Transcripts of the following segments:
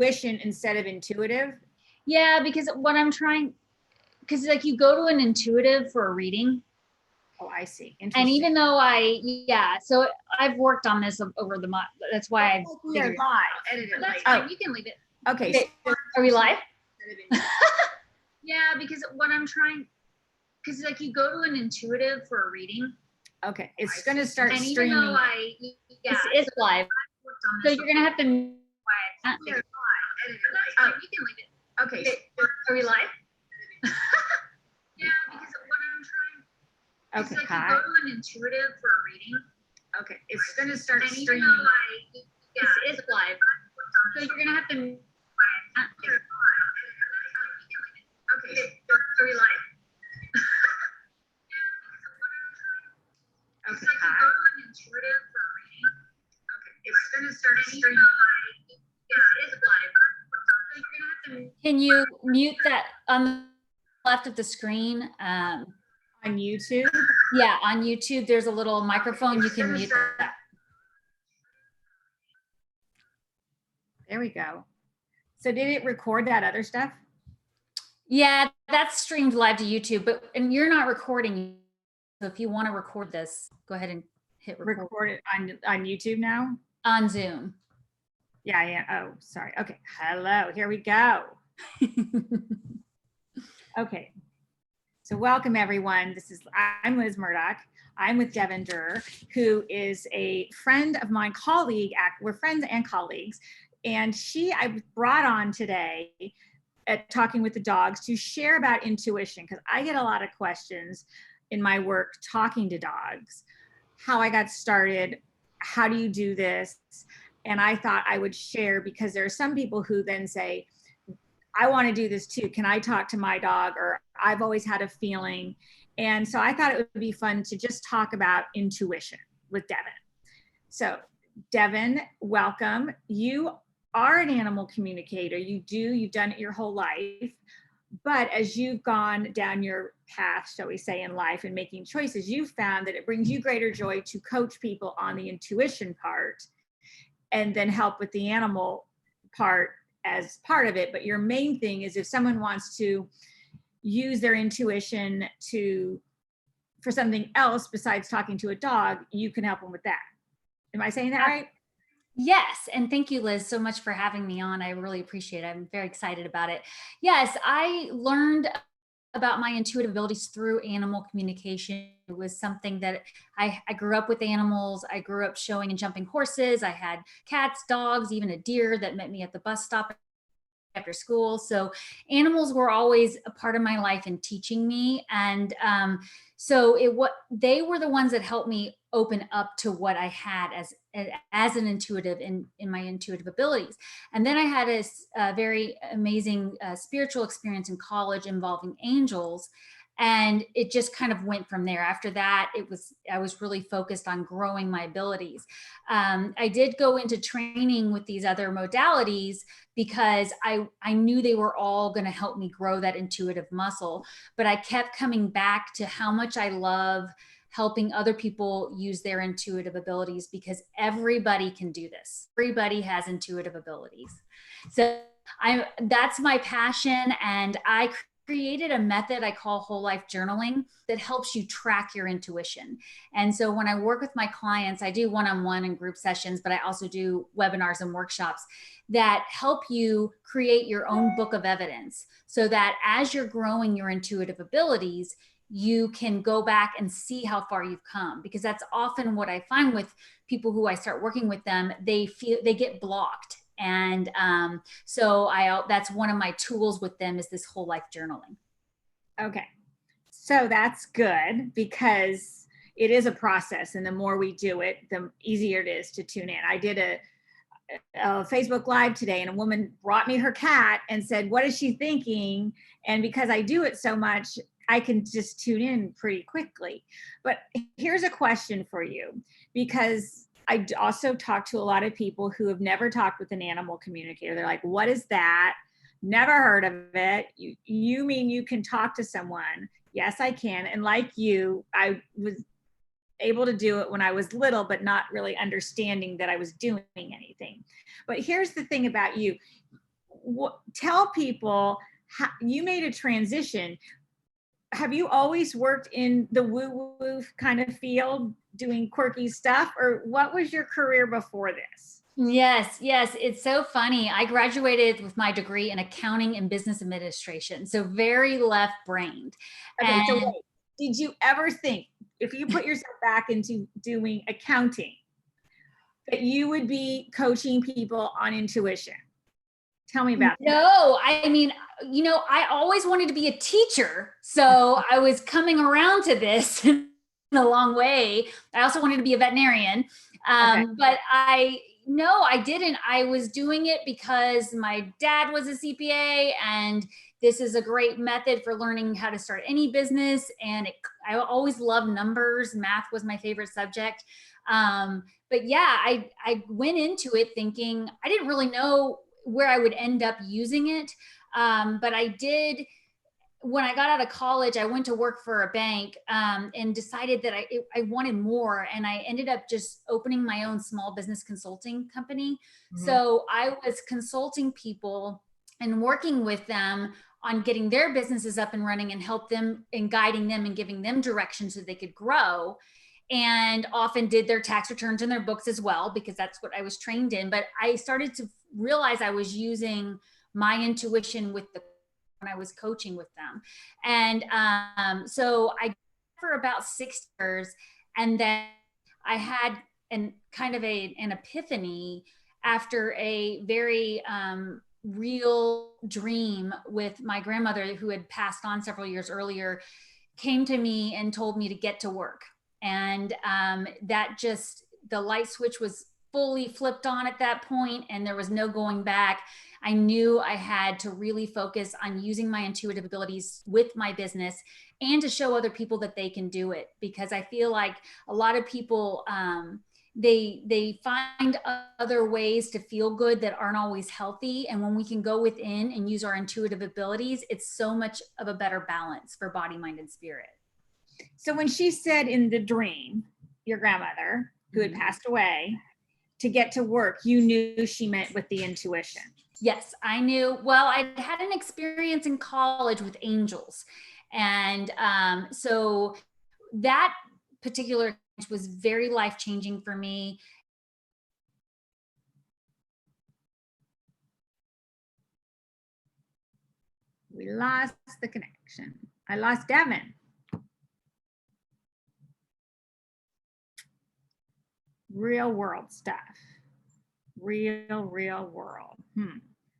intuition instead of intuitive? Yeah, because because like you go to an intuitive for a reading. Oh, I see. And even though so I've worked on this over the month. That's why we are live. Edit it later. Oh, you can leave it. Okay. So, are we live? Yeah, because because like you go to an intuitive for a reading. Okay, it's going to start streaming. Even though it's live. So you're going to have to. You can leave it. Okay. Are we live? Yeah, because Okay, like you go to an intuitive for a reading. Okay, it's going to start streaming. It's live. So you're going to have to. Okay, are we live? Okay, like you go to an intuitive for a reading. Okay, it's going to start streaming. It's live. So you're going to have to. Can you mute that on the left of the screen? On YouTube? Yeah, on YouTube, there's a little microphone. You can mute that. There we go. So did it record that other stuff? Yeah, that's streamed live to YouTube, and you're not recording. So if you want to record this, go ahead and hit record. Record it on YouTube now? On Zoom. Yeah. Oh, sorry. Okay. Hello. Here we go. Okay. So welcome everyone. I'm Liz Murdoch. I'm with Devon Duerr, who is a friend of mine, colleague. We're friends and colleagues. And I brought on today at Talking with the Dogs to share about intuition, because I get a lot of questions in my work talking to dogs, how I got started, how do you do this? And I thought I would share, because there are some people who then say, I want to do this too. Can I talk to my dog? Or I've always had a feeling. And so I thought it would be fun to just talk about intuition with Devon. So Devon, welcome. You are an animal communicator. You've done it your whole life. But as you've gone down your path, shall we say, in life and making choices, you've found that it brings you greater joy to coach people on the intuition part and then help with the animal part as part of it. But your main thing is if someone wants to use their intuition for something else besides talking to a dog, you can help them with that. Am I saying that right? Yes. And thank you, Liz, so much for having me on. I really appreciate it. I'm very excited about it. Yes, I learned about my intuitive abilities through animal communication. It was something that I grew up with animals. I grew up showing and jumping horses. I had cats, dogs, even a deer that met me at the bus stop after school. So animals were always a part of my life and teaching me. And they were the ones that helped me open up to what I had as an intuitive in my intuitive abilities. And then I had a very amazing spiritual experience in college involving angels. And it just kind of went from there. After that, I was really focused on growing my abilities. I did go into training with these other modalities because I knew they were all going to help me grow that intuitive muscle. But I kept coming back to how much I love helping other people use their intuitive abilities, because everybody can do this. Everybody has intuitive abilities. So that's my passion. And I created a method I call whole life journaling that helps you track your intuition. And so when I work with my clients, I do one-on-one and group sessions, but I also do webinars and workshops that help you create your own book of evidence, so that as you're growing your intuitive abilities, you can go back and see how far you've come. Because that's often what I find with people who I start working with them, they get blocked. And that's one of my tools with them, is this whole life journaling. Okay. So that's good, because it is a process, and the more we do it, the easier it is to tune in. I did a Facebook Live today, and a woman brought me her cat and said, what is she thinking? And because I do it so much, I can just tune in pretty quickly. But here's a question for you, because I also talk to a lot of people who have never talked with an animal communicator. They're like, what is that? Never heard of it. You mean you can talk to someone? Yes, I can. And like you, I was able to do it when I was little, but not really understanding that I was doing anything. But here's the thing about you. tell people how you made a transition. Have you always worked in the woo-woo kind of field, doing quirky stuff, or what was your career before this? Yes, yes. It's so funny. I graduated with my degree in accounting and business administration, so very left-brained. Okay, so And wait, did you ever think, if you put yourself back into doing accounting, that you would be coaching people on intuition? Tell me about that. no, I mean, I always wanted to be a teacher. So I was coming around to this in a long way. I also wanted to be a veterinarian. Okay. But no, I didn't. I was doing it because my dad was a CPA, and this is a great method for learning how to start any business. And I always loved numbers. Math was my favorite subject. But yeah, I went into it thinking I didn't really know where I would end up using it. But I did, when I got out of college, I went to work for a bank, and decided that I wanted more. And I ended up just opening my own small business consulting company. Mhm. So I was consulting people and working with them on getting their businesses up and running, and help them and guiding them and giving them direction so they could grow, and often did their tax returns and their books as well, because that's what I was trained in. But I started to realize I was using my intuition when I was coaching with them. And so I did that for about 6 years. And then I had an kind of an epiphany after a very real dream with my grandmother, who had passed on several years earlier, came to me and told me to get to work. And that just, the light switch was fully flipped on at that point, and there was no going back. I knew I had to really focus on using my intuitive abilities with my business, and to show other people that they can do it. Because I feel like a lot of people, they find other ways to feel good that aren't always healthy. And when we can go within and use our intuitive abilities, it's so much of a better balance for body, mind, and spirit. So when she said in the dream, your grandmother, who had passed away, to get to work, you knew she meant with the intuition. Yes, I knew. Well, I had an experience in college with angels. And so that particular was very life-changing for me. We lost the connection. I lost Devon. Real world stuff. Real world.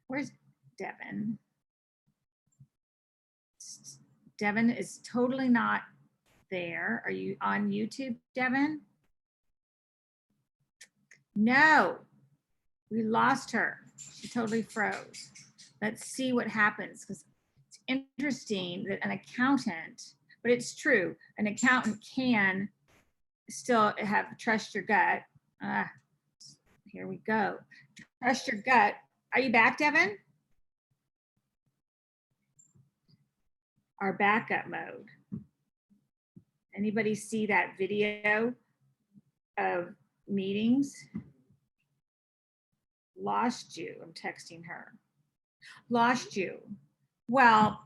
Where's Devon? Devon is totally not there. Are you on YouTube, Devon? No, we lost her. She totally froze. Let's see what happens, because it's interesting that an accountant, but it's true, an accountant can still have trust your gut. Here we go. Trust your gut. Are you back, Devon? Our backup mode. Anybody see that video of meetings? Lost you. I'm texting her. Lost you. Well,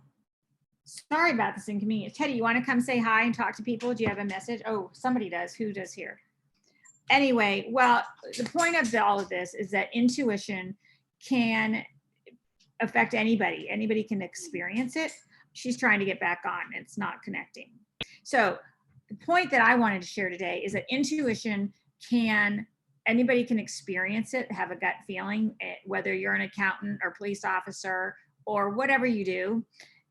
sorry about this inconvenience. Teddy, you want to come say hi and talk to people? Do you have a message? Oh, somebody does. Who does here? Anyway, well, the point of all of this is that intuition can affect anybody. Anybody can experience it. She's trying to get back on. It's not connecting. So the point that I wanted to share today is that intuition anybody can experience it, have a gut feeling, whether you're an accountant or police officer or whatever you do,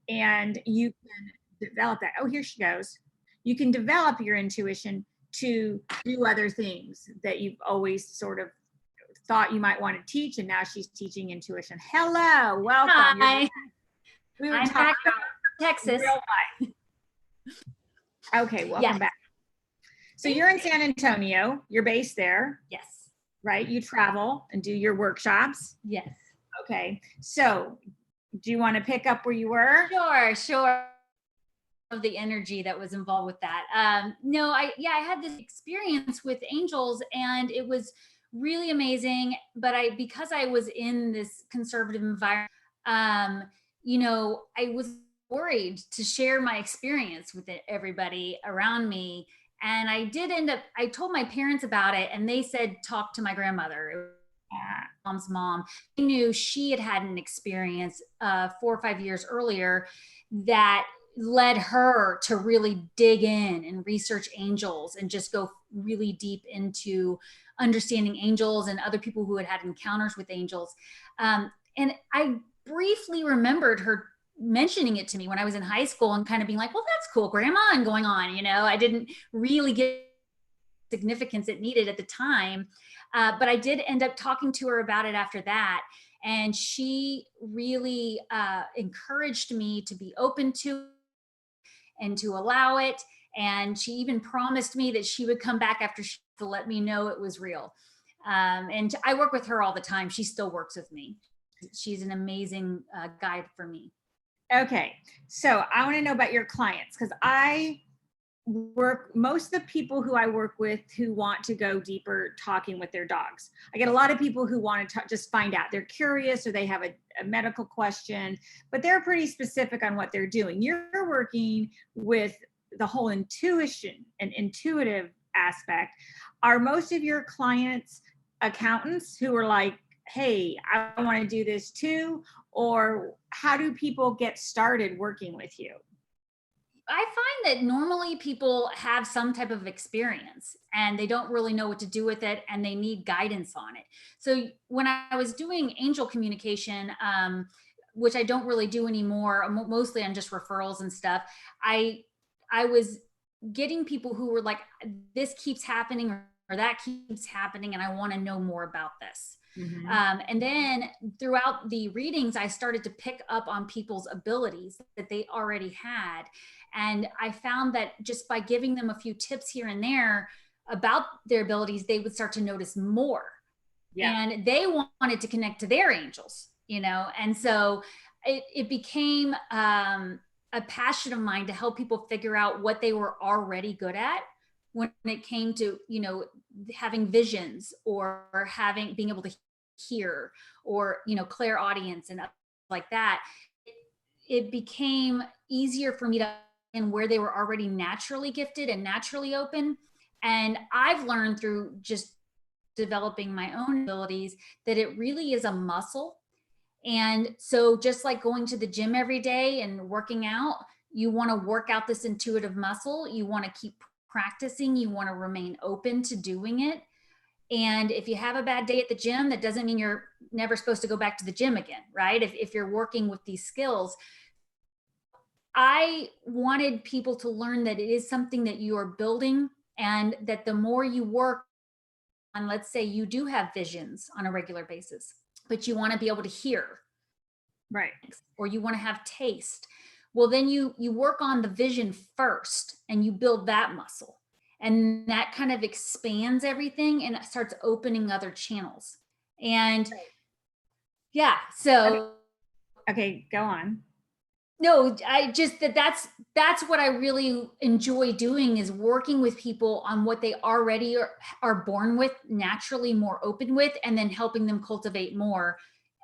and you can develop that. Oh, here she goes. You can develop your intuition to do other things that you've always sort of thought you might want to teach, and now she's teaching intuition. Hello, welcome. Hi. We were I'm talking back about from Texas. real life. Okay, welcome back. So you're in San Antonio. You're based there. Yes. Right? You travel and do your workshops. Yes. Okay. So do you want to pick up where you were? Sure. Of the energy that was involved with that. No, I had this experience with angels, and it was really amazing. But because I was in this conservative environment, um, I was worried to share my experience with everybody around me. And I told my parents about it, and they said, talk to my grandmother, Yeah. mom's mom. I knew she had had an experience 4 or 5 years earlier that led her to really dig in and research angels and just go really deep into understanding angels and other people who had had encounters with angels. And I briefly remembered her mentioning it to me when I was in high school and kind of being like, well, that's cool, grandma, and going on. I didn't really give significance it needed at the time. But I did end up talking to her about it after that. And she really encouraged me to be open to and to allow it. And she even promised me that she would come back after to let me know it was real. And I work with her all the time. She still works with me. She's an amazing guide for me. Okay. So I want to know about your clients, because most of the people who I work with who want to go deeper talking with their dogs. I get a lot of people who want to just find out. They're curious or they have a medical question, but they're pretty specific on what they're doing. You're working with the whole intuition and intuitive aspect. Are most of your clients accountants who are like, hey, I want to do this too? Or how do people get started working with you? I find that normally people have some type of experience and they don't really know what to do with it and they need guidance on it. So when I was doing angel communication, which I don't really do anymore, mostly on just referrals and stuff, I was getting people who were like, this keeps happening or that keeps happening, and I want to know more about this. Mm-hmm. And then throughout the readings, I started to pick up on people's abilities that they already had. And I found that just by giving them a few tips here and there about their abilities, they would start to notice more. Yeah. And they wanted to connect to their angels. And so it became a passion of mine to help people figure out what they were already good at when it came to, having visions or being able to hear or, clairaudience and like that. It became easier for me to and where they were already naturally gifted and naturally open. And I've learned through just developing my own abilities that it really is a muscle. And so, just like going to the gym every day and working out, you want to work out this intuitive muscle. You want to keep practicing. You want to remain open to doing it. And if you have a bad day at the gym, that doesn't mean you're never supposed to go back to the gym again, right? If you're working with these skills, I wanted people to learn that it is something that you are building, and that the more you work on, let's say you do have visions on a regular basis, but you want to be able to hear, Right. or you want to have taste. Well, then you work on the vision first and you build that muscle. And that kind of expands everything and it starts opening other channels. And yeah, Okay, so okay, go on. no, I just that's what I really enjoy doing, is working with people on what they already are born with, naturally more open with, and then helping them cultivate more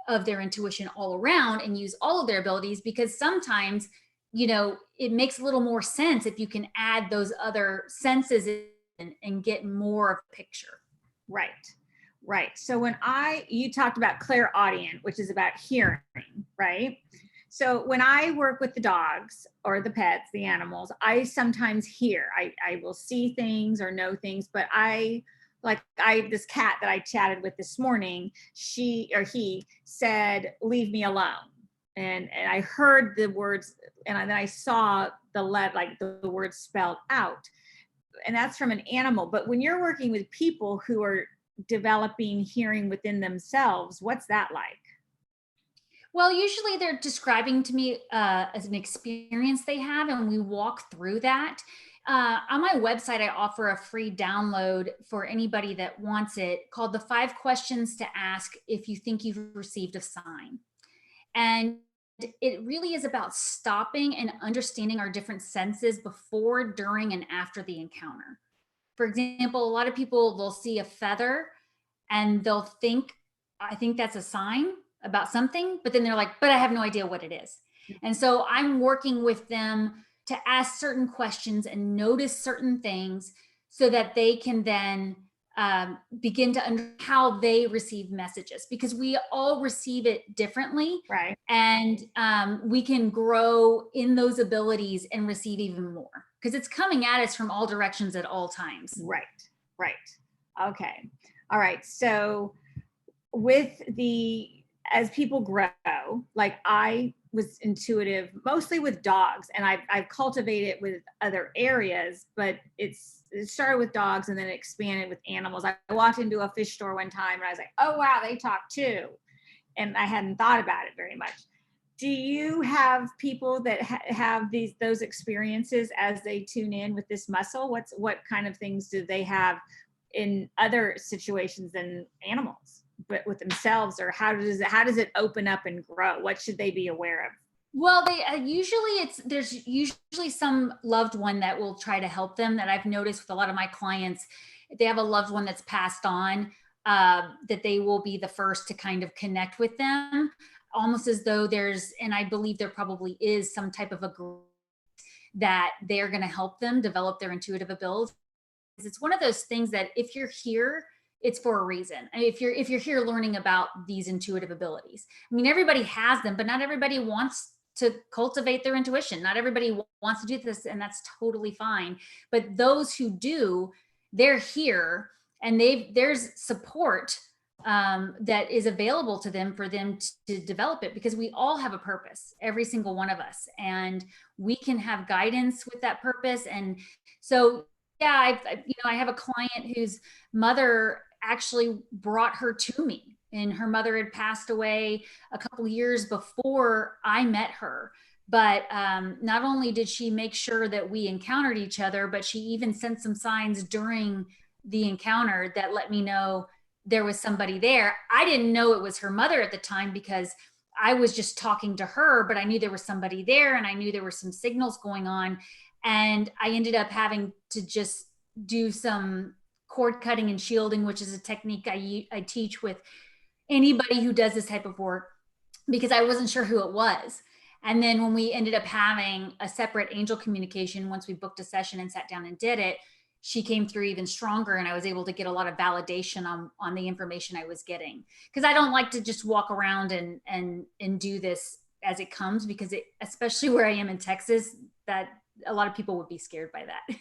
of their intuition all around and use all of their abilities. Because sometimes, it makes a little more sense if you can add those other senses in and get more of a picture. Right. Right. So you talked about clairaudient, which is about hearing, right? So when I work with the dogs or the pets, the animals, I sometimes hear. I will see things or know things, but this cat that I chatted with this morning, she or he said, "Leave me alone." And I heard the words, and then I saw the words spelled out. And that's from an animal. But when you're working with people who are developing hearing within themselves, what's that like? Well, usually they're describing to me as an experience they have, and we walk through that. On my website, I offer a free download for anybody that wants it, called The 5 Questions to Ask If You Think You've Received a Sign. And it really is about stopping and understanding our different senses before, during, and after the encounter. For example, a lot of people, they'll see a feather and they'll think, I think that's a sign about something, but then they're like, but I have no idea what it is. And so I'm working with them to ask certain questions and notice certain things so that they can then begin to understand how they receive messages, because we all receive it differently. Right. And we can grow in those abilities and receive even more because it's coming at us from all directions at all times. Right. Right. Okay. All right. So with as people grow, like I was intuitive mostly with dogs, and I've cultivated it with other areas, but it started with dogs and then it expanded with animals. I walked into a fish store one time and I was like, oh wow, they talk too. And I hadn't thought about it very much. Do you have people that have those experiences as they tune in with this muscle? What kind of things do they have in other situations than animals, but with themselves? Or how does it open up and grow? What should they be aware of? Well, they there's usually some loved one that will try to help them, that I've noticed with a lot of my clients. If they have a loved one that's passed on, that they will be the first to kind of connect with them, almost as though and I believe there probably is some type of a group that they're going to help them develop their intuitive abilities. It's one of those things that if you're here, it's for a reason. If you're here learning about these intuitive abilities, I mean, everybody has them, but not everybody wants to cultivate their intuition. Not everybody wants to do this, and that's totally fine. But those who do, they're here, and there's support that is available to them for them to develop it, because we all have a purpose, every single one of us, and we can have guidance with that purpose. And so, yeah, I have a client whose mother actually brought her to me, and her mother had passed away a couple years before I met her. But not only did she make sure that we encountered each other, but she even sent some signs during the encounter that let me know there was somebody there. I didn't know it was her mother at the time because I was just talking to her, but I knew there was somebody there, and I knew there were some signals going on. And I ended up having to just do some cord cutting and shielding, which is a technique I teach with anybody who does this type of work, because I wasn't sure who it was. And then when we ended up having a separate angel communication, once we booked a session and sat down and did it, she came through even stronger, and I was able to get a lot of validation on the information I was getting. Because I don't like to just walk around and do this as it comes, because especially where I am in Texas, that a lot of people would be scared by that.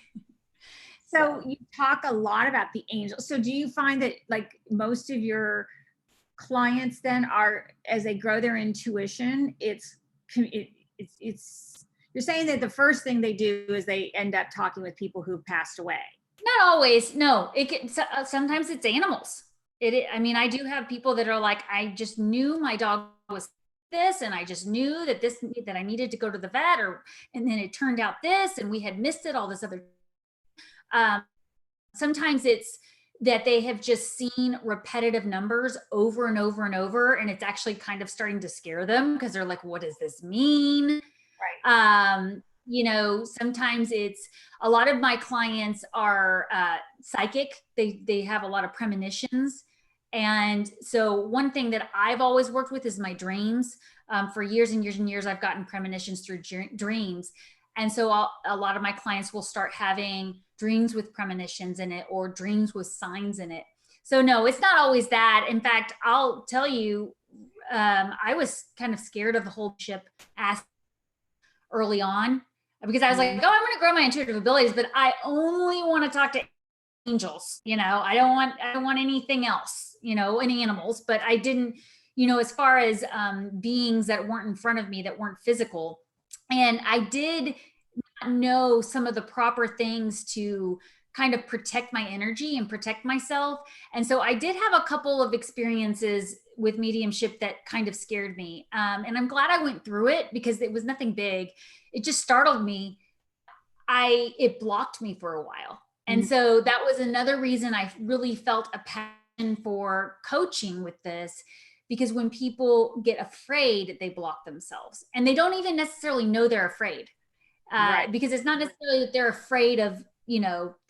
So you talk a lot about the angels. So do you find that like most of your clients then are, as they grow their intuition, it's you're saying that the first thing they do is they end up talking with people who've passed away? Not always. No, sometimes it's animals. I mean, I do have people that are like, I just knew my dog was this, and I just knew that I needed to go to the vet, and then it turned out this, and we had missed it, all this other. Sometimes it's that they have just seen repetitive numbers over and over and over, and it's actually kind of starting to scare them because they're like, what does this mean? Right. Sometimes it's, a lot of my clients are psychic. They have a lot of premonitions. And so one thing that I've always worked with is my dreams. For years and years and years, I've gotten premonitions through dreams. And so a lot of my clients will start having dreams with premonitions in it, or dreams with signs in it. So no, it's not always that. In fact, I'll tell you, I was kind of scared of the whole ship aspect early on, because I was like, oh, I'm going to grow my intuitive abilities, but I only want to talk to angels. I don't want anything else, any animals. But I didn't, as far as beings that weren't in front of me, that weren't physical. And I did not know some of the proper things to kind of protect my energy and protect myself. And so I did have a couple of experiences with mediumship that kind of scared me. And I'm glad I went through it, because it was nothing big. It just startled me. It blocked me for a while. And so that was another reason I really felt a passion for coaching with this, because when people get afraid, they block themselves, and they don't even necessarily know they're afraid. Right. Because it's not necessarily that they're afraid of,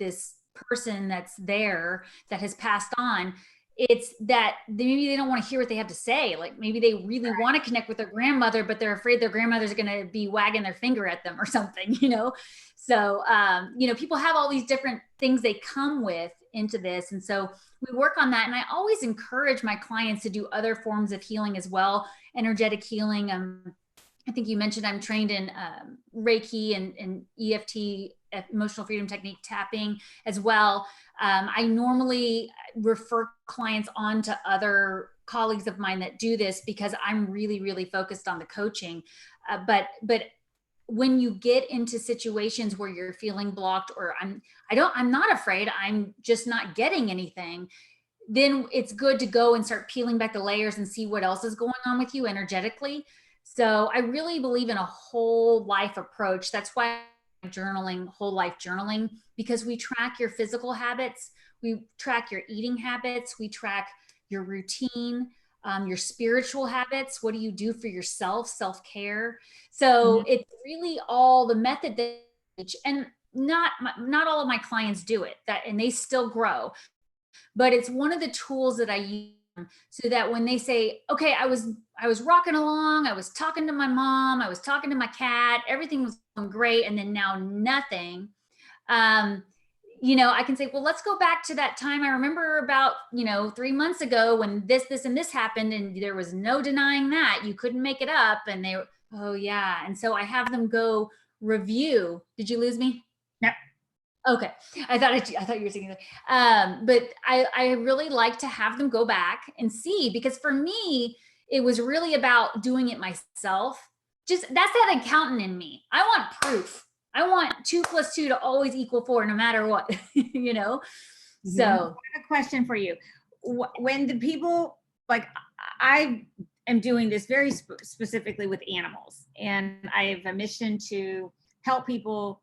this person that's there that has passed on. it's that maybe they don't want to hear what they have to say. Like maybe they really want to connect with their grandmother, but they're afraid their grandmother's going to be wagging their finger at them or something, you know? So, you know, people have all these different things they come with into this. And so we work on that. And I always encourage my clients to do other forms of healing as well. Energetic healing. I think you mentioned I'm trained in Reiki and EFT, emotional freedom technique tapping as well. I normally refer clients on to other colleagues of mine that do this because I'm really, really focused on the coaching. But when you get into situations where you're feeling blocked or I'm not afraid, I'm just not getting anything, then it's good to go and start peeling back the layers and see what else is going on with you energetically. So I really believe in a whole life approach. That's why I'm journaling, whole life journaling, because we track your physical habits, we track your eating habits, we track your routine, your spiritual habits. What do you do for yourself? Self-care. So it's really all the method that, and not all of my clients do it, that, and they still grow, but it's one of the tools that I use so that when they say, okay, I was rocking along, I was talking to my mom, I was talking to my cat, everything was going great, and then now nothing. You know, I can say, well, let's go back to that time I remember about, you know, 3 months ago when this and this happened, and there was no denying that. You couldn't make it up. And they were, oh yeah. And so I have them go review. Did you lose me? Yep. Okay. I thought you were saying that. But I really like to have them go back and see, because for me, it was really about doing it myself. Just that's that accountant in me. I want proof. I want 2 + 2 to always equal 4, no matter what, you know? So I have a question for you. When the people, like, I am doing this very specifically with animals, and I have a mission to help people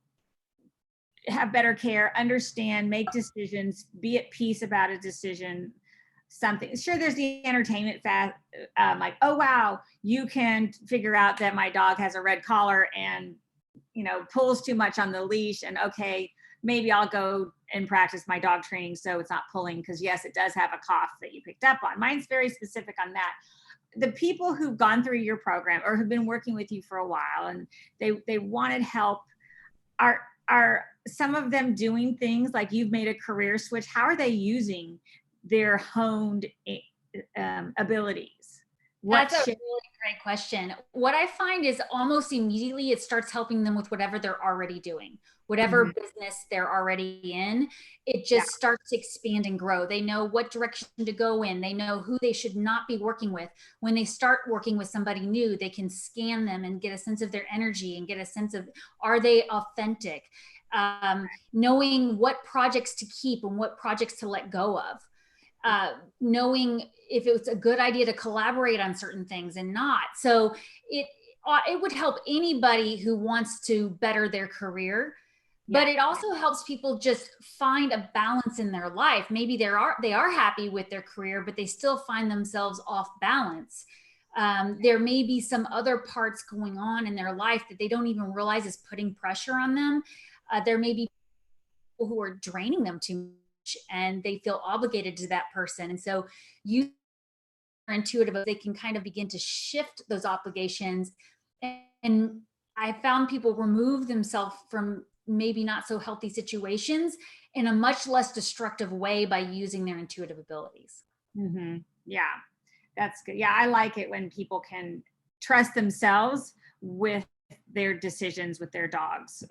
have better care, understand, make decisions, be at peace about a decision, something. Sure, there's the entertainment like, oh, wow, you can figure out that my dog has a red collar and, you know, pulls too much on the leash, and okay, maybe I'll go and practice my dog training so it's not pulling, because yes, it does have a cough that you picked up on. Mine's very specific on that. The people who've gone through your program or have been working with you for a while and they wanted help, are some of them doing things like you've made a career switch? How are they using their honed abilities? that's a really great question. What I find is almost immediately it starts helping them with whatever they're already doing, whatever business they're already in. It just starts to expand and grow. They know what direction to go in. They know who they should not be working with. When they start working with somebody new, they can scan them and get a sense of their energy and get a sense of, are they authentic? Knowing what projects to keep and what projects to let go of. Knowing if it's a good idea to collaborate on certain things and not. So it would help anybody who wants to better their career, but it also helps people just find a balance in their life. Maybe they are happy with their career, but they still find themselves off balance. There may be some other parts going on in their life that they don't even realize is putting pressure on them. There may be people who are draining them too much, and they feel obligated to that person. And so you are intuitive, they can kind of begin to shift those obligations. And I found people remove themselves from maybe not so healthy situations in a much less destructive way by using their intuitive abilities. Yeah, that's good. Yeah, I like it when people can trust themselves with their decisions with their dogs.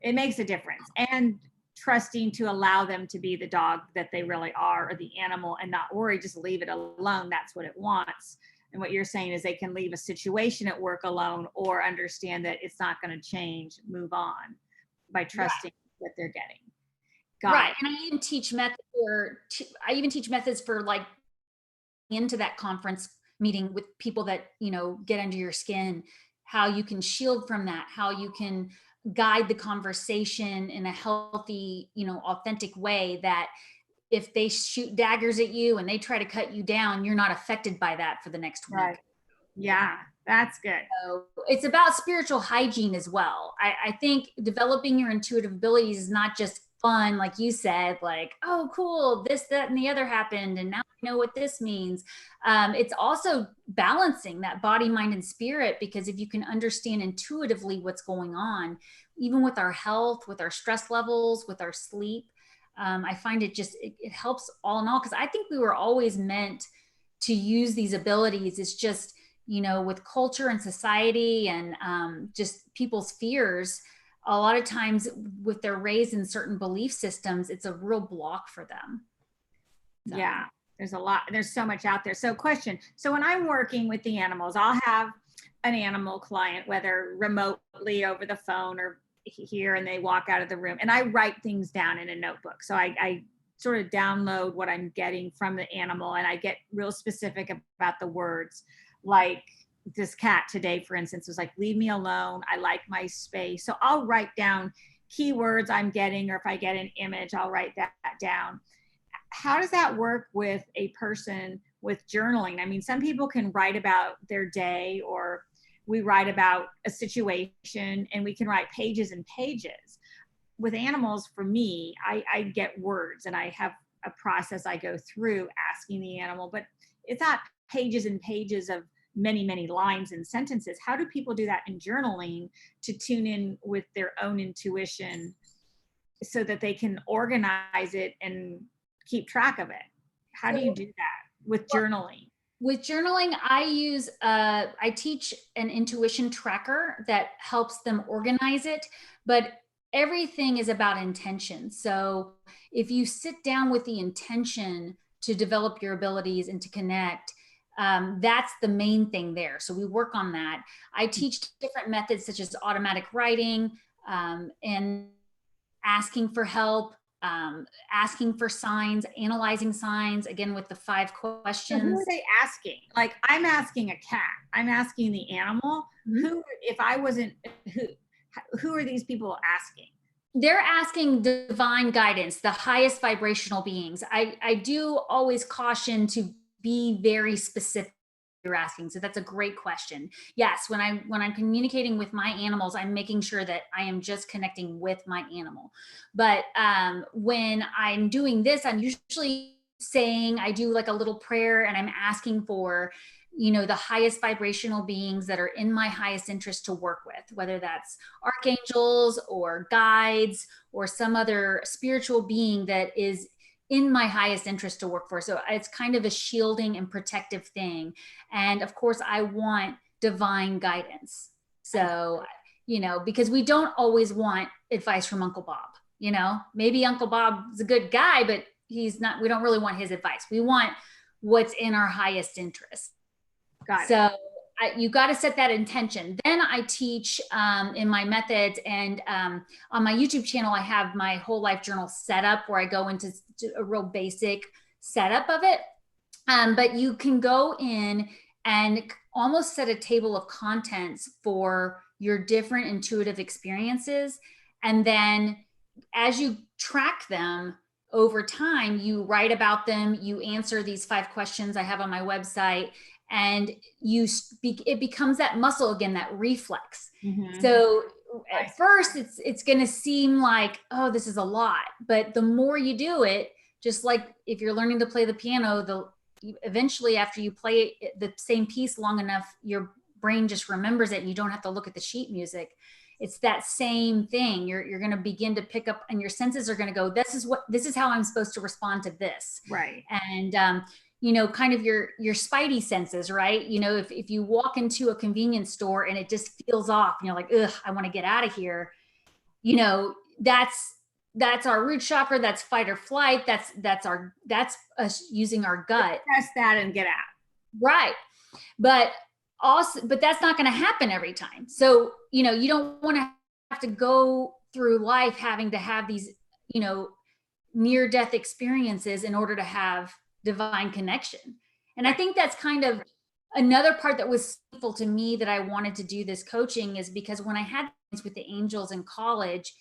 It makes a difference. And trusting to allow them to be the dog that they really are, or the animal, and not worry, just leave it alone. That's what it wants. And what you're saying is they can leave a situation at work alone, or understand that it's not going to change, move on by trusting what they're getting. Right. And I even teach methods for like into that conference meeting with people that, you know, get under your skin, how you can shield from that, how you can guide the conversation in a healthy, you know, authentic way, that if they shoot daggers at you and they try to cut you down, you're not affected by that for the next week. Yeah, that's good. So it's about spiritual hygiene as well. I think developing your intuitive abilities is not just fun, like you said, like, oh, cool, this, that, and the other happened, and now I know what this means. It's also balancing that body, mind, and spirit, because if you can understand intuitively what's going on, even with our health, with our stress levels, with our sleep, I find it helps all in all, because I think we were always meant to use these abilities. It's just, with culture and society and just people's fears, a lot of times with their raised in certain belief systems, it's a real block for them. So. Yeah, there's so much out there. So question, so when I'm working with the animals, I'll have an animal client, whether remotely over the phone or here, and they walk out of the room, and I write things down in a notebook. So I sort of download what I'm getting from the animal, and I get real specific about the words. Like this cat today, for instance, was like, leave me alone. I like my space. So I'll write down keywords I'm getting, or if I get an image, I'll write that down. How does that work with a person with journaling? I mean, some people can write about their day, or we write about a situation, and we can write pages and pages. With animals, for me, I get words, and I have a process I go through asking the animal, but it's not pages and pages of many, many lines and sentences. How do people do that in journaling to tune in with their own intuition so that they can organize it and keep track of it? How do you do that with journaling? With journaling, I teach an intuition tracker that helps them organize it, but everything is about intention. So if you sit down with the intention to develop your abilities and to connect, that's the main thing there. So we work on that. I teach different methods such as automatic writing, and asking for help, asking for signs, analyzing signs, again, with the 5 questions. So who are they asking? Like, I'm asking a cat. I'm asking the animal. Mm-hmm. Who are these people asking? They're asking divine guidance, the highest vibrational beings. I do always caution to be very specific you're asking. So that's a great question. Yes, when I'm communicating with my animals, I'm making sure that I am just connecting with my animal. But when I'm doing this, I'm usually saying, I do like a little prayer, and I'm asking for, the highest vibrational beings that are in my highest interest to work with, whether that's archangels or guides or some other spiritual being that is in my highest interest to work for. So it's kind of a shielding and protective thing. And of course, I want divine guidance. So, because we don't always want advice from Uncle Bob. Maybe Uncle Bob's a good guy, but he's not, we don't really want his advice. We want what's in our highest interest. Got it. So you got to set that intention. Then I teach in my methods, and on my YouTube channel, I have my whole life journal set up where I go into a real basic setup of it. But you can go in and almost set a table of contents for your different intuitive experiences. And then as you track them over time, you write about them, you answer these 5 questions I have on my website, and it becomes that muscle again, that reflex. Mm-hmm. So at first it's going to seem like, oh, this is a lot, but the more you do it, just like if you're learning to play the piano, eventually after you play the same piece long enough, your brain just remembers it and you don't have to look at the sheet music. It's that same thing. You're going to begin to pick up, and your senses are going to go, this is how I'm supposed to respond to this. Right. And, kind of your spidey senses, right? If you walk into a convenience store and it just feels off and you're like, ugh, I want to get out of here. That's our root chakra. That's fight or flight. That's us using our gut. Press that and get out. Right. But that's not going to happen every time. So, you don't want to have to go through life having to have these, near-death experiences in order to have divine connection. And I think that's kind of another part that was helpful to me, that I wanted to do this coaching, is because when I had with the angels in college,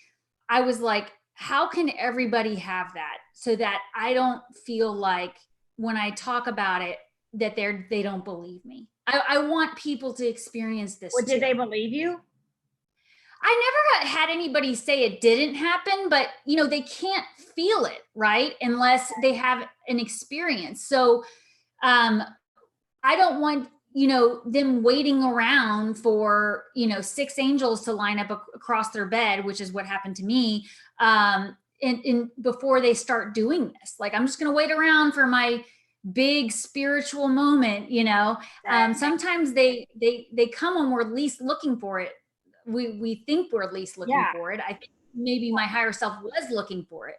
I was like, how can everybody have that, so that I don't feel like when I talk about it that they don't believe me. I want people to experience this. Well, did they believe you? I never had anybody say it didn't happen, but they can't feel it, right? Unless they have an experience. So um, I don't want, them waiting around for, six angels to line up across their bed, which is what happened to me. In before they start doing this, like, I'm just going to wait around for my big spiritual moment. That- Sometimes they come when we're least looking for it. We think we're least looking yeah. for it. I think maybe my higher self was looking for it.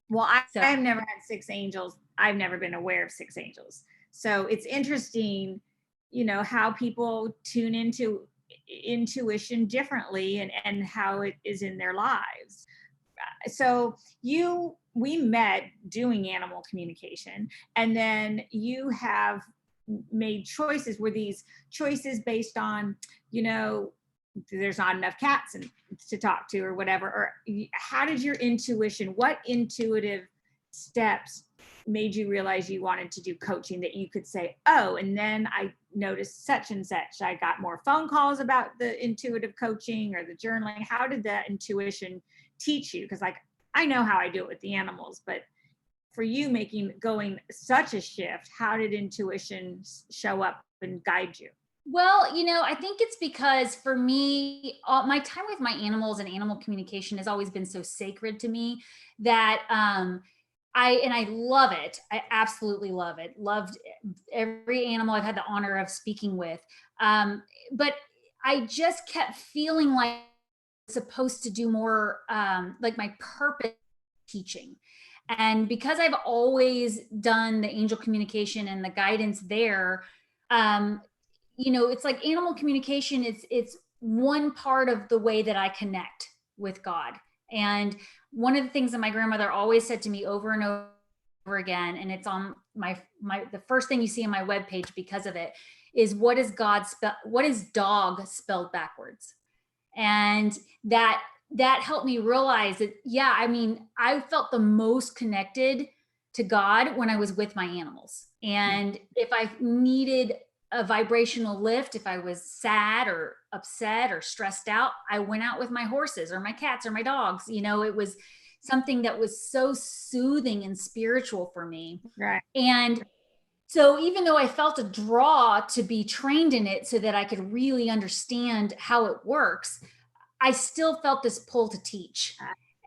Well, So I've never had six angels. I've never been aware of six angels. So it's interesting, how people tune into intuition differently, and how it is in their lives. So we met doing animal communication, and then you have made choices. Were these choices based on, there's not enough cats to talk to, or whatever? Or how did your intuition, what intuitive steps made you realize you wanted to do coaching, that you could say, oh, and then I noticed such and such, I got more phone calls about the intuitive coaching or the journaling? How did that intuition teach you? Because, like, I know how I do it with the animals, but for you, going such a shift, how did intuition show up and guide you? Well, I think it's because for me, my time with my animals and animal communication has always been so sacred to me that I love it. I absolutely love it. Loved every animal I've had the honor of speaking with. But I just kept feeling like I was supposed to do more, like my purpose teaching. And because I've always done the angel communication and the guidance there, um, it's like animal communication. It's one part of the way that I connect with God. And one of the things that my grandmother always said to me over and over again, and it's on the first thing you see on my webpage because of it, is what is dog spelled backwards? And that helped me realize that, yeah, I mean, I felt the most connected to God when I was with my animals. And if I needed a vibrational lift, if I was sad or upset or stressed out, I went out with my horses or my cats or my dogs. It was something that was so soothing and spiritual for me. Right. And so even though I felt a draw to be trained in it so that I could really understand how it works, I still felt this pull to teach.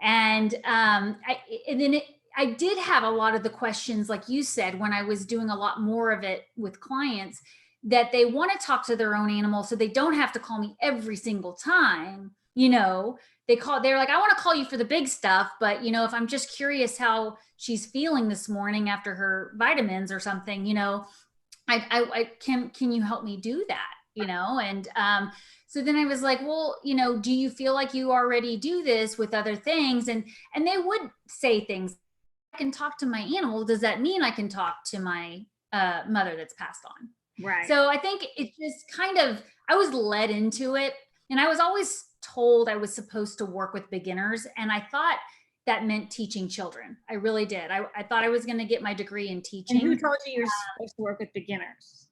And I did have a lot of the questions, like you said, when I was doing a lot more of it with clients, that they want to talk to their own animal so they don't have to call me every single time. They're like, I want to call you for the big stuff, but if I'm just curious how she's feeling this morning after her vitamins or something, I can you help me do that? And so then I was like, well, do you feel like you already do this with other things? And they would say things, I can talk to my animal. Does that mean I can talk to my mother that's passed on? Right. So I think it just kind of, I was led into it, and I was always told I was supposed to work with beginners. And I thought that meant teaching children. I really did. I thought I was going to get my degree in And who teaching. told you you're supposed to work with beginners?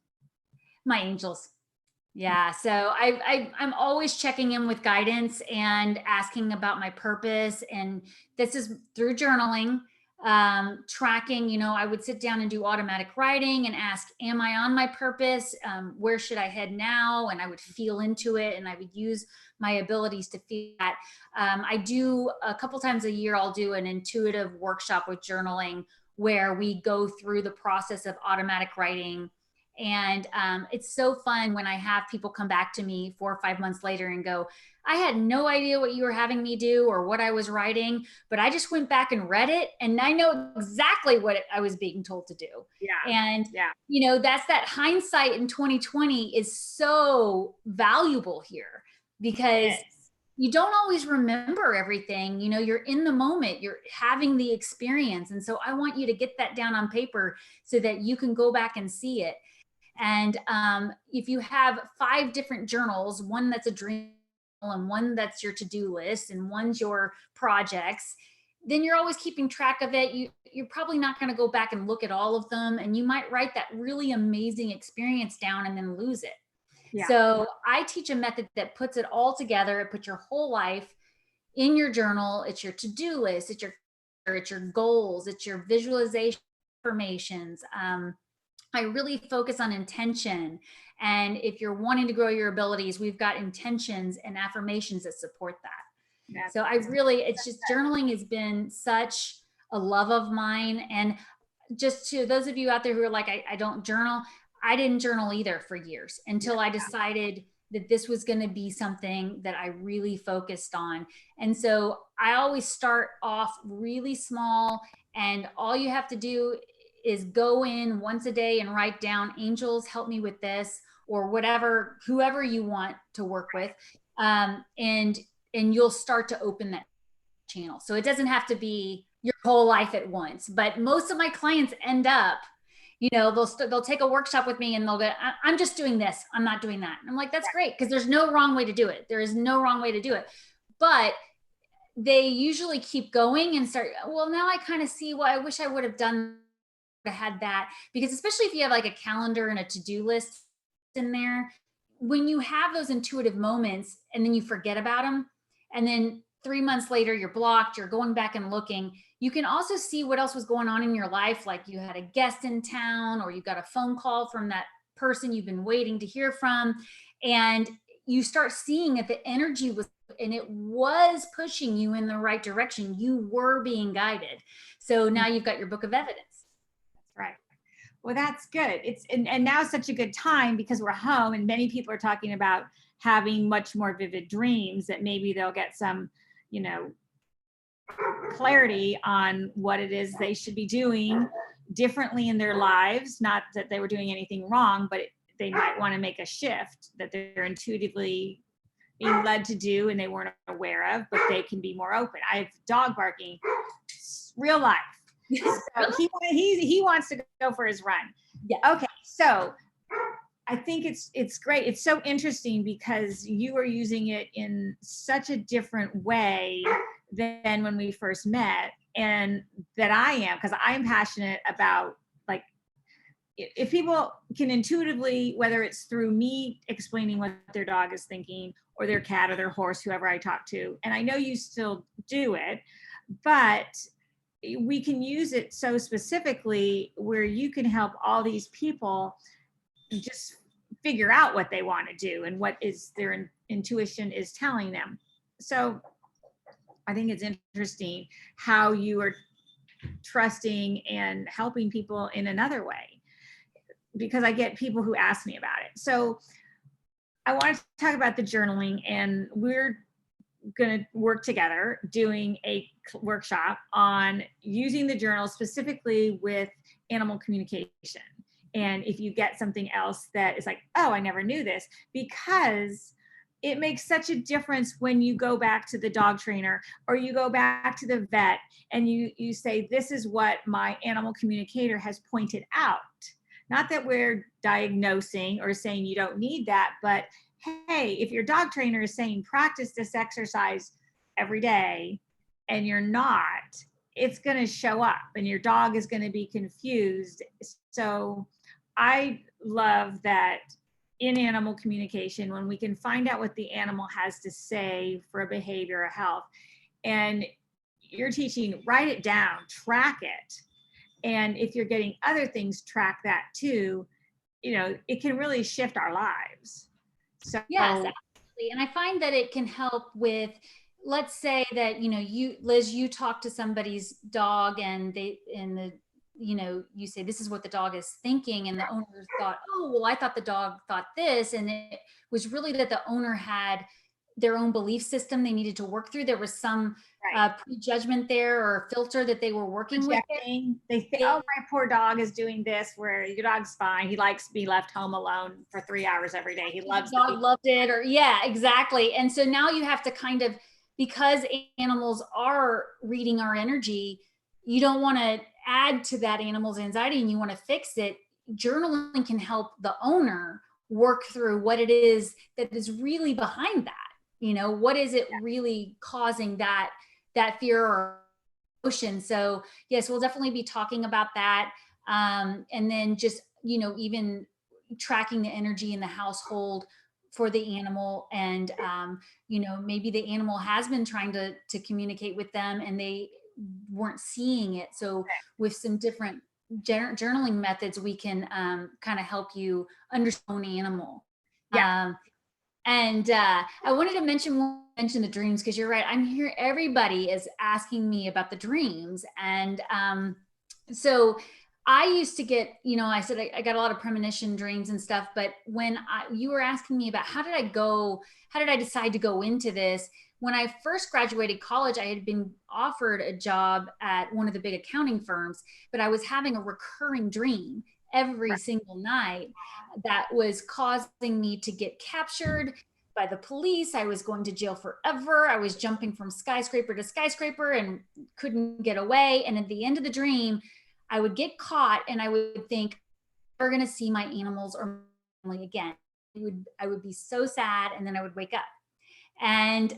My angels. Yeah. So I'm always checking in with guidance and asking about my purpose. And this is through journaling, tracking. I would sit down and do automatic writing and ask, am I on my purpose? Where should I head now? And I would feel into it, and I would use my abilities to feel that. I do a couple times a year, I'll do an intuitive workshop with journaling where we go through the process of automatic writing. And it's so fun when I have people come back to me 4 or 5 months later and go, I had no idea what you were having me do or what I was writing, but I just went back and read it, and I know exactly what I was being told to do. Yeah. And, Yeah. that's that hindsight in 2020 is so valuable here, because Yes. you don't always remember everything. You're in the moment, you're having the experience. And so I want you to get that down on paper so that you can go back and see it. And if you have 5 different journals, one that's a dream and one that's your to-do list and one's your projects, then you're always keeping track of it. You're probably not going to go back and look at all of them, and you might write that really amazing experience down and then lose it. Yeah. So I teach a method that puts it all together. It puts your whole life in your journal. It's your to-do list, it's your goals, it's your visualization affirmations. I really focus on intention. And if you're wanting to grow your abilities, we've got intentions and affirmations that support that. That's So it's just journaling has been such a love of mine. And just to those of you out there who are like, I don't journal, I didn't journal either for years until I decided that this was going to be something that I really focused on. And so I always start off really small, and all you have to do is go in once a day and write down, angels help me with this, or whatever, whoever you want to work with. And you'll start to open that channel. So it doesn't have to be your whole life at once, but most of my clients end up, they'll take a workshop with me and they'll go, I'm just doing this, I'm not doing that. And I'm like, that's great, because there's no wrong way to do it. There is no wrong way to do it. But they usually keep going and start, well, now I kind of see what I wish I would have done, had that. Because especially if you have like a calendar and a to-do list in there, when you have those intuitive moments and then you forget about them, and then 3 months later you're blocked, you're going back and looking, you can also see what else was going on in your life. Like you had a guest in town, or you got a phone call from that person you've been waiting to hear from. And you start seeing that the energy was, and it was pushing you in the right direction. You were being guided. So now you've got your book of evidence. That's right. Well, that's good. And now it's such a good time because we're home, and many people are talking about having much more vivid dreams, that maybe they'll get some, clarity on what it is they should be doing differently in their lives. Not that they were doing anything wrong, but they might want to make a shift that they're intuitively being led to do and they weren't aware of, but they can be more open. I have dog barking, real life. So he wants to go for his run. Yeah. Okay. So I think it's great. It's so interesting because you are using it in such a different way than when we first met, and that I am, because I'm passionate about, like, if people can intuitively, whether it's through me explaining what their dog is thinking, or their cat or their horse, whoever I talk to, and I know you still do it, but we can use it so specifically where you can help all these people just figure out what they want to do and what is their intuition is telling them. So I think it's interesting how you are trusting and helping people in another way, because I get people who ask me about it. So I want to talk about the journaling, and we're going to work together doing a workshop on using the journal specifically with animal communication. And if you get something else that is like, oh, I never knew this, because it makes such a difference when you go back to the dog trainer or you go back to the vet and you say, this is what my animal communicator has pointed out. Not that we're diagnosing or saying you don't need that, but hey, if your dog trainer is saying practice this exercise every day and you're not, it's going to show up and your dog is going to be confused. So I love that in animal communication, when we can find out what the animal has to say for a behavior or health, and you're teaching, write it down, track it. And if you're getting other things, track that too. It can really shift our lives. So yes, absolutely. And I find that it can help with, let's say that, Liz, you talk to somebody's dog and you say, this is what the dog is thinking. And the owner thought, oh, well, I thought the dog thought this. And it was really that the owner had their own belief system they needed to work through. There was some prejudgment there or filter that they were working with. They think, oh, my poor dog is doing this, where your dog's fine. He likes to be left home alone for 3 hours every day. He loves the dog loved it, or yeah, exactly. And so now you have to kind of, because animals are reading our energy, you don't want to add to that animal's anxiety and you want to fix it. Journaling can help the owner work through what it is that is really behind that. What is it really causing that fear or emotion? So yes, we'll definitely be talking about that. And then just, even tracking the energy in the household for the animal, and maybe the animal has been trying to communicate with them and they weren't seeing it. So with some different journaling methods, we can kind of help you understand an animal. Yeah. And I wanted to mention the dreams, because you're right. I'm here. Everybody is asking me about the dreams. And so I used to get, I said I got a lot of premonition dreams and stuff. But when you were asking me about how did I decide to go into this? When I first graduated college, I had been offered a job at one of the big accounting firms, but I was having a recurring dream every single night that was causing me to get captured by the police. I was going to jail forever. I was jumping from skyscraper to skyscraper and couldn't get away. And at the end of the dream, I would get caught and I would think, I'm never going to see my animals or my family again. I would be so sad. And then I would wake up. And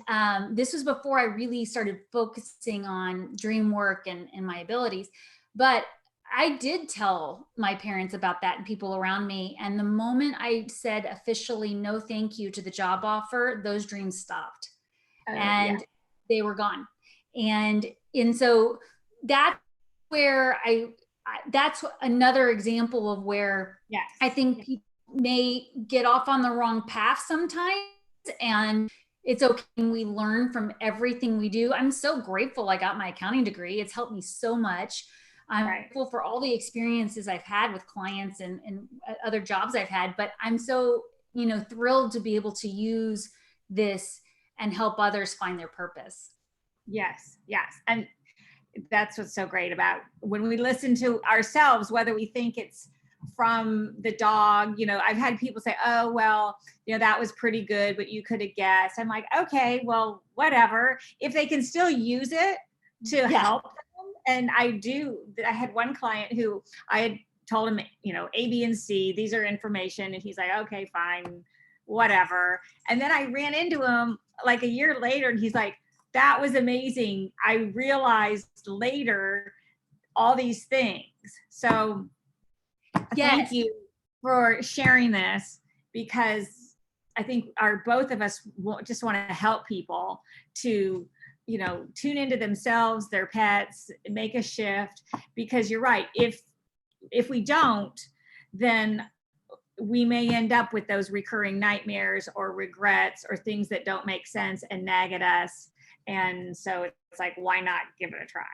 this was before I really started focusing on dream work and my abilities. But I did tell my parents about that and people around me. And the moment I said officially no thank you to the job offer, those dreams stopped and they were gone. And so that's where that's another example of where I think people may get off on the wrong path sometimes. And it's okay. We learn from everything we do. I'm so grateful I got my accounting degree. It's helped me so much. I'm grateful for all the experiences I've had with clients and other jobs I've had, but I'm so, thrilled to be able to use this and help others find their purpose. Yes. And that's what's so great about when we listen to ourselves, whether we think it's from the dog. I've had people say, oh, well, that was pretty good, but you could have guessed. I'm like, okay, well, whatever. If they can still use it to help them. And I had one client who I had told him, A, B, and C, these are information. And he's like, okay, fine, whatever. And then I ran into him like a year later and he's like, that was amazing. I realized later all these things. So thank you for sharing this, because I think both of us just want to help people to, tune into themselves, their pets, make a shift, because you're right. If we don't, then we may end up with those recurring nightmares or regrets or things that don't make sense and nag at us. And so it's like, why not give it a try?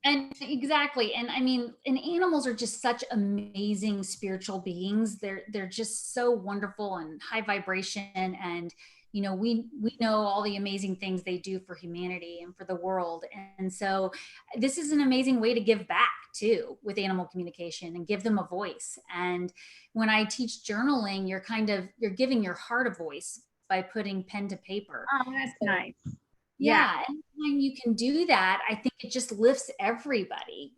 And exactly. And I mean, and animals are just such amazing spiritual beings. They're just so wonderful and high vibration. And, we know all the amazing things they do for humanity and for the world. And so this is an amazing way to give back too, with animal communication, and give them a voice. And when I teach journaling, you're giving your heart a voice by putting pen to paper. Oh, that's nice. Yeah. And when you can do that, I think it just lifts everybody,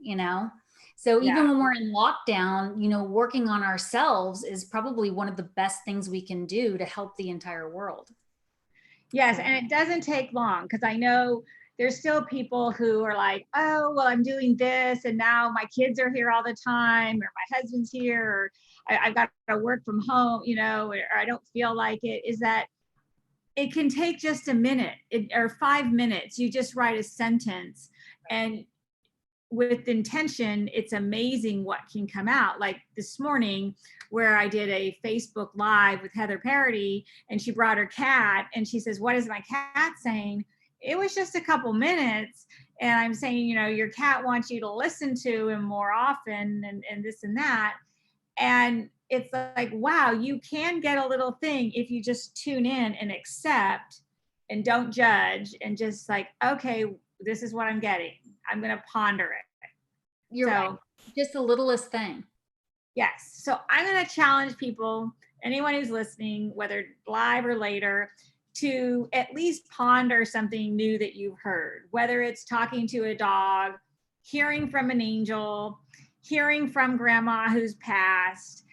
So even when we're in lockdown, working on ourselves is probably one of the best things we can do to help the entire world. Yes. And it doesn't take long, because I know there's still people who are like, oh, well, I'm doing this and now my kids are here all the time, or my husband's here, or I've got to work from home, or I don't feel like it. Is that it can take just a minute or 5 minutes. You just write a sentence, and with intention, it's amazing what can come out. Like this morning, where I did a Facebook Live with Heather Parody, and she brought her cat, and she says, what is my cat saying? It was just a couple minutes. And I'm saying, your cat wants you to listen to him more often, and this and that. And it's like, wow, you can get a little thing if you just tune in and accept and don't judge, and just like, okay, this is what I'm getting. I'm going to ponder it. You're right. Just the littlest thing. Yes. So I'm going to challenge people, anyone who's listening, whether live or later, to at least ponder something new that you've heard, whether it's talking to a dog, hearing from an angel, hearing from grandma who's passed.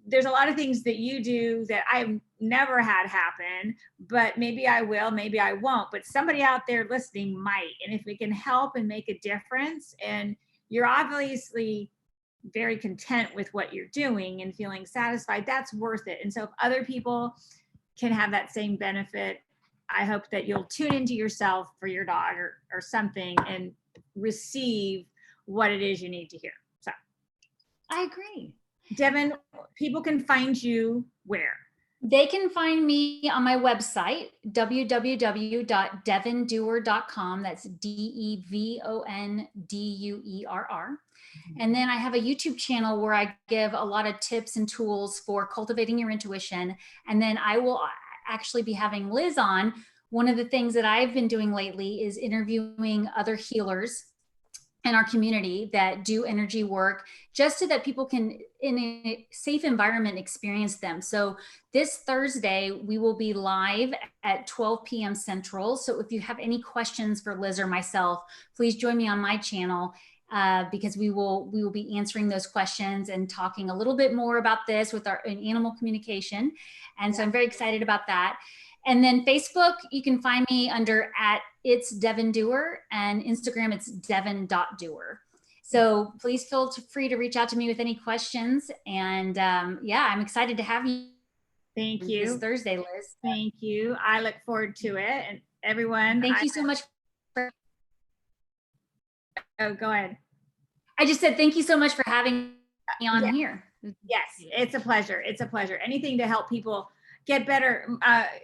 There's a lot of things that you do that I've never had happen, but maybe I will, maybe I won't, but somebody out there listening might. And if we can help and make a difference, and you're obviously very content with what you're doing and feeling satisfied, that's worth it. And so if other people can have that same benefit, I hope that you'll tune into yourself for your dog or something and receive what it is you need to hear. So I agree. Devon, people can find you where? They can find me on my website, www.devonduerr.com. That's DEVONDUERR. And then I have a YouTube channel where I give a lot of tips and tools for cultivating your intuition. And then I will actually be having Liz on. One of the things that I've been doing lately is interviewing other healers in our community that do energy work, just so that people can, in a safe environment, experience them. So this Thursday, we will be live at 12 p.m. Central. So if you have any questions for Liz or myself, please join me on my channel, because we will be answering those questions and talking a little bit more about this with our animal communication. And so I'm very excited about that. And then Facebook, you can find me under @it's Devon Duerr, and Instagram, it's devon.duerr. So please feel free to reach out to me with any questions. And yeah, I'm excited to have you. Thank you. This Thursday, Liz. Thank you. I look forward to it. And everyone, thank you so much. Oh, go ahead. I just said thank you so much for having me on here. Yes, it's a pleasure. It's a pleasure. Anything to help people get better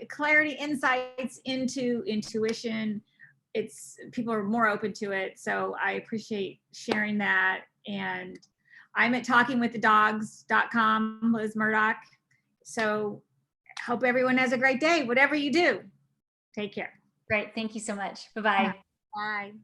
clarity, insights into intuition. People are more open to it. So I appreciate sharing that. And I'm at talkingwiththedogs.com, Liz Murdoch. So hope everyone has a great day, whatever you do. Take care. Great. Thank you so much. Bye-bye. Bye.